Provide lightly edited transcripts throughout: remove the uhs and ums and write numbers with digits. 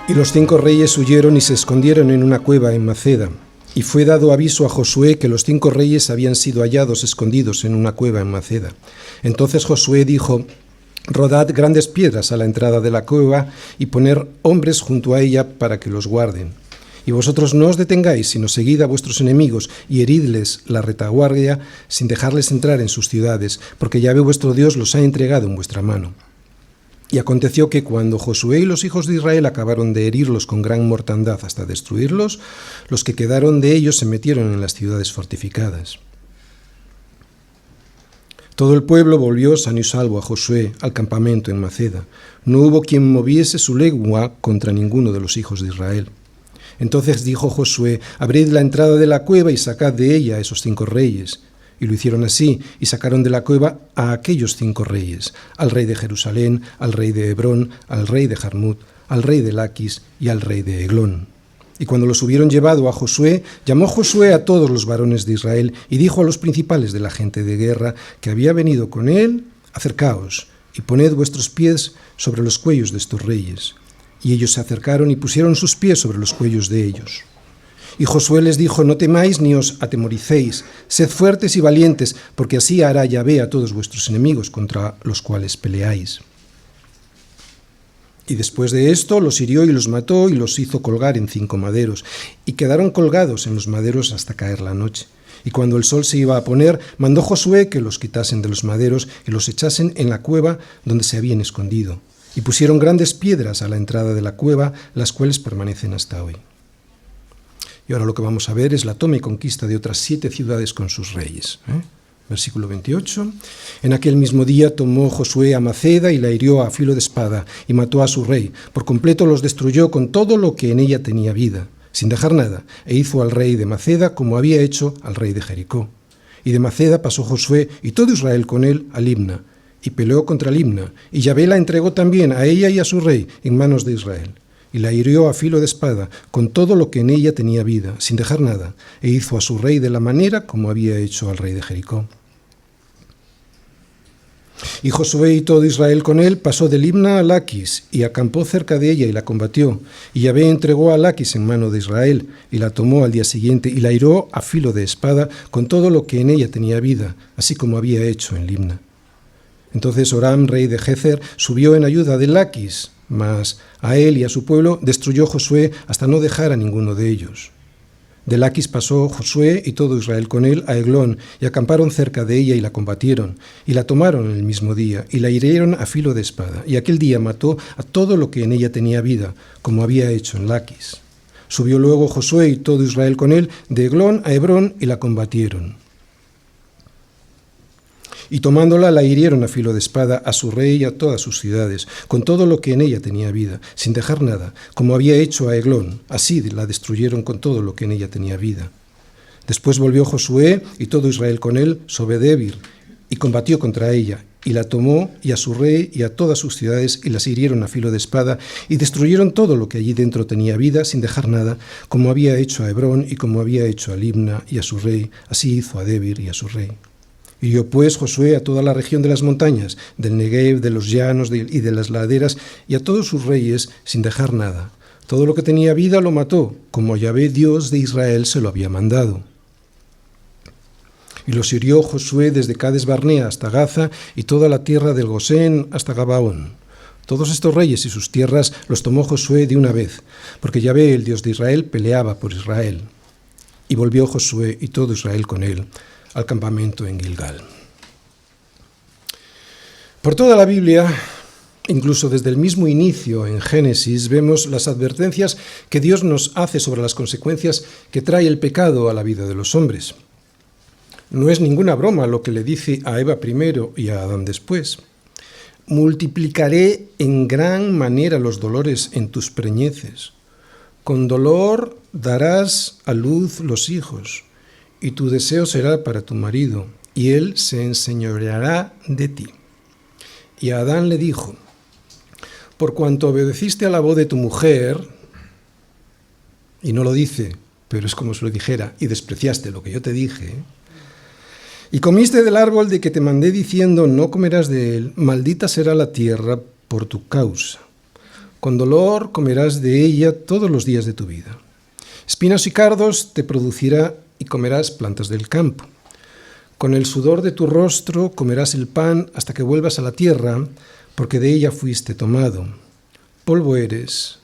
Y los 5 reyes huyeron y se escondieron en una cueva en Maceda. Y fue dado aviso a Josué que los 5 reyes habían sido hallados escondidos en una cueva en Maceda. Entonces Josué dijo: rodad grandes piedras a la entrada de la cueva y poner hombres junto a ella para que los guarden. Y vosotros no os detengáis, sino seguid a vuestros enemigos y heridles la retaguardia sin dejarles entrar en sus ciudades, porque Yahvé vuestro Dios los ha entregado en vuestra mano. Y aconteció que cuando Josué y los hijos de Israel acabaron de herirlos con gran mortandad hasta destruirlos, los que quedaron de ellos se metieron en las ciudades fortificadas. Todo el pueblo volvió sano y salvo a Josué al campamento en Maceda. No hubo quien moviese su lengua contra ninguno de los hijos de Israel. Entonces dijo Josué: abrid la entrada de la cueva y sacad de ella a esos 5 reyes. Y lo hicieron así, y sacaron de la cueva a aquellos 5 reyes, al rey de Jerusalén, al rey de Hebrón, al rey de Jarmut, al rey de Laquis y al rey de Eglón. Y cuando los hubieron llevado a Josué, llamó Josué a todos los varones de Israel, y dijo a los principales de la gente de guerra que había venido con él: acercaos, y poned vuestros pies sobre los cuellos de estos reyes. Y ellos se acercaron y pusieron sus pies sobre los cuellos de ellos. Y Josué les dijo: no temáis ni os atemoricéis, sed fuertes y valientes, porque así hará Yahvé a todos vuestros enemigos contra los cuales peleáis. Y después de esto los hirió y los mató y los hizo colgar en 5 maderos, y quedaron colgados en los maderos hasta caer la noche. Y cuando el sol se iba a poner, mandó Josué que los quitasen de los maderos y los echasen en la cueva donde se habían escondido. Y pusieron grandes piedras a la entrada de la cueva, las cuales permanecen hasta hoy. Y ahora lo que vamos a ver es la toma y conquista de otras 7 ciudades con sus reyes. Versículo 28. En aquel mismo día tomó Josué a Maceda y la hirió a filo de espada y mató a su rey. Por completo los destruyó con todo lo que en ella tenía vida, sin dejar nada, e hizo al rey de Maceda como había hecho al rey de Jericó. Y de Maceda pasó Josué y todo Israel con él a Libna, y peleó contra Libna, y Yahvé la entregó también a ella y a su rey en manos de Israel. Y la hirió a filo de espada, con todo lo que en ella tenía vida, sin dejar nada, e hizo a su rey de la manera como había hecho al rey de Jericó. Y Josué y todo Israel con él pasó de Libna a Laquis, y acampó cerca de ella y la combatió. Y Yahvé entregó a Laquis en mano de Israel, y la tomó al día siguiente, y la hirió a filo de espada, con todo lo que en ella tenía vida, así como había hecho en Libna. Entonces Oram, rey de Gezer, subió en ayuda de Laquis, mas a él y a su pueblo destruyó Josué hasta no dejar a ninguno de ellos. De Laquis pasó Josué y todo Israel con él a Eglón, y acamparon cerca de ella y la combatieron, y la tomaron en el mismo día, y la hirieron a filo de espada, y aquel día mató a todo lo que en ella tenía vida, como había hecho en Laquis. Subió luego Josué y todo Israel con él de Eglón a Hebrón, y la combatieron. Y tomándola la hirieron a filo de espada a su rey y a todas sus ciudades, con todo lo que en ella tenía vida, sin dejar nada, como había hecho a Eglón. Así la destruyeron con todo lo que en ella tenía vida. Después volvió Josué y todo Israel con él sobre Debir, y combatió contra ella, y la tomó y a su rey y a todas sus ciudades, y las hirieron a filo de espada, y destruyeron todo lo que allí dentro tenía vida, sin dejar nada, como había hecho a Hebrón y como había hecho a Libna y a su rey. Así hizo a Debir y a su rey. Hirió pues Josué a toda la región de las montañas, del Negev, de los llanos y de las laderas, y a todos sus reyes, sin dejar nada. Todo lo que tenía vida lo mató, como Yahvé Dios de Israel se lo había mandado. Y los hirió Josué desde Cades Barnea hasta Gaza, y toda la tierra del Gosén hasta Gabaón. Todos estos reyes y sus tierras los tomó Josué de una vez, porque Yahvé, el Dios de Israel, peleaba por Israel. Y volvió Josué y todo Israel con él al campamento en Gilgal. Por toda la Biblia, incluso desde el mismo inicio en Génesis, vemos las advertencias que Dios nos hace sobre las consecuencias que trae el pecado a la vida de los hombres. No es ninguna broma lo que le dice a Eva primero y a Adán después. Multiplicaré en gran manera los dolores en tus preñeces. Con dolor darás a luz los hijos. Y tu deseo será para tu marido, y él se enseñoreará de ti. Y a Adán le dijo: por cuanto obedeciste a la voz de tu mujer, y no lo dice, pero es como si lo dijera, y despreciaste lo que yo te dije, y comiste del árbol de que te mandé diciendo, no comerás de él, maldita será la tierra por tu causa. Con dolor comerás de ella todos los días de tu vida. Espinos y cardos te producirá y comerás plantas del campo. Con el sudor de tu rostro comerás el pan hasta que vuelvas a la tierra, porque de ella fuiste tomado. Polvo eres,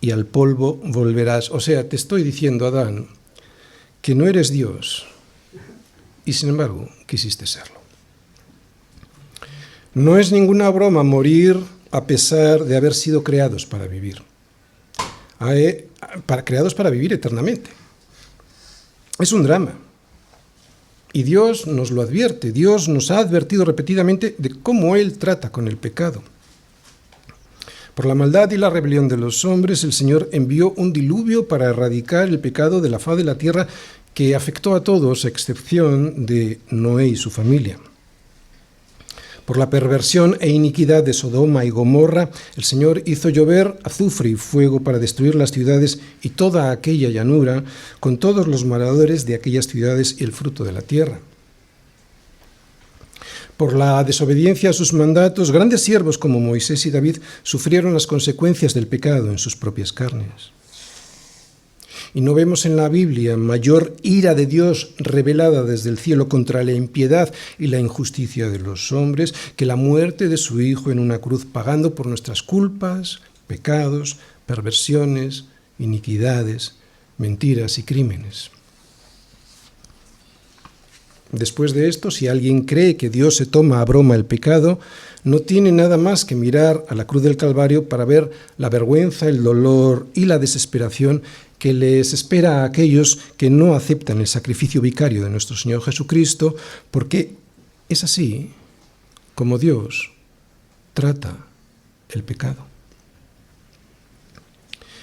y al polvo volverás. O sea, te estoy diciendo, Adán, que no eres Dios, y sin embargo quisiste serlo. No es ninguna broma morir a pesar de haber sido creados para vivir. Creados para vivir eternamente. Es un drama. Y Dios nos lo advierte. Dios nos ha advertido repetidamente de cómo Él trata con el pecado. Por la maldad y la rebelión de los hombres, el Señor envió un diluvio para erradicar el pecado de la faz de la tierra que afectó a todos, a excepción de Noé y su familia. Por la perversión e iniquidad de Sodoma y Gomorra, el Señor hizo llover azufre y fuego para destruir las ciudades y toda aquella llanura, con todos los moradores de aquellas ciudades y el fruto de la tierra. Por la desobediencia a sus mandatos, grandes siervos como Moisés y David sufrieron las consecuencias del pecado en sus propias carnes. Y no vemos en la Biblia mayor ira de Dios revelada desde el cielo contra la impiedad y la injusticia de los hombres que la muerte de su Hijo en una cruz, pagando por nuestras culpas, pecados, perversiones, iniquidades, mentiras y crímenes. Después de esto, si alguien cree que Dios se toma a broma el pecado, no tiene nada más que mirar a la cruz del Calvario para ver la vergüenza, el dolor y la desesperación que les espera a aquellos que no aceptan el sacrificio vicario de nuestro Señor Jesucristo, porque es así como Dios trata el pecado.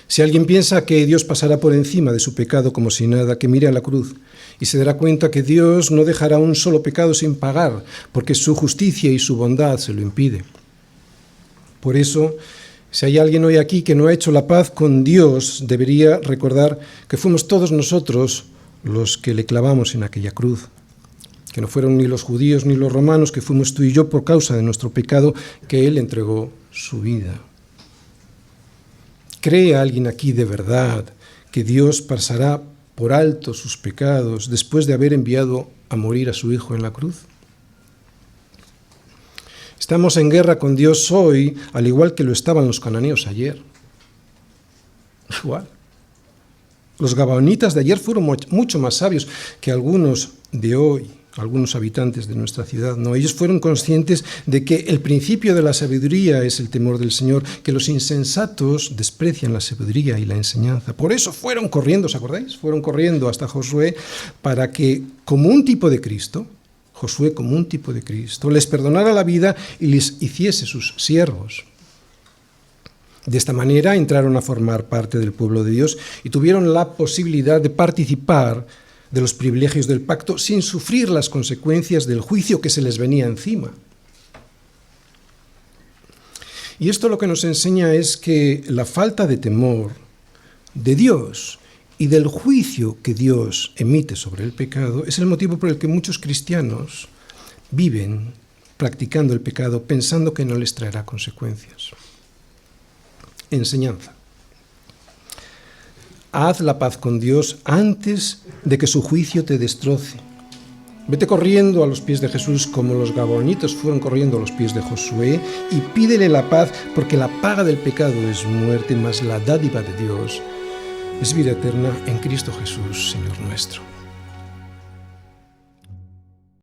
Si alguien piensa que Dios pasará por encima de su pecado como si nada, que mire a la cruz y se dará cuenta que Dios no dejará un solo pecado sin pagar, porque su justicia y su bondad se lo impide. Por eso, si hay alguien hoy aquí que no ha hecho la paz con Dios, debería recordar que fuimos todos nosotros los que le clavamos en aquella cruz, que no fueron ni los judíos ni los romanos, que fuimos tú y yo por causa de nuestro pecado, que Él entregó su vida. ¿Cree alguien aquí de verdad que Dios pasará por alto sus pecados después de haber enviado a morir a su Hijo en la cruz? Estamos en guerra con Dios hoy, al igual que lo estaban los cananeos ayer. Igual. Los gabaonitas de ayer fueron mucho más sabios que algunos de hoy, algunos habitantes de nuestra ciudad. No, ellos fueron conscientes de que el principio de la sabiduría es el temor del Señor, que los insensatos desprecian la sabiduría y la enseñanza. Por eso fueron corriendo, ¿os acordáis? Fueron corriendo hasta Josué para que, como un tipo de Cristo, Josué como un tipo de Cristo, les perdonara la vida y les hiciese sus siervos. De esta manera entraron a formar parte del pueblo de Dios y tuvieron la posibilidad de participar de los privilegios del pacto sin sufrir las consecuencias del juicio que se les venía encima. Y esto lo que nos enseña es que la falta de temor de Dios y del juicio que Dios emite sobre el pecado es el motivo por el que muchos cristianos viven practicando el pecado pensando que no les traerá consecuencias. Enseñanza. Haz la paz con Dios antes de que su juicio te destroce. Vete corriendo a los pies de Jesús como los gabaonitas fueron corriendo a los pies de Josué y pídele la paz, porque la paga del pecado es muerte, mas la dádiva de Dios es vida eterna en Cristo Jesús, Señor nuestro.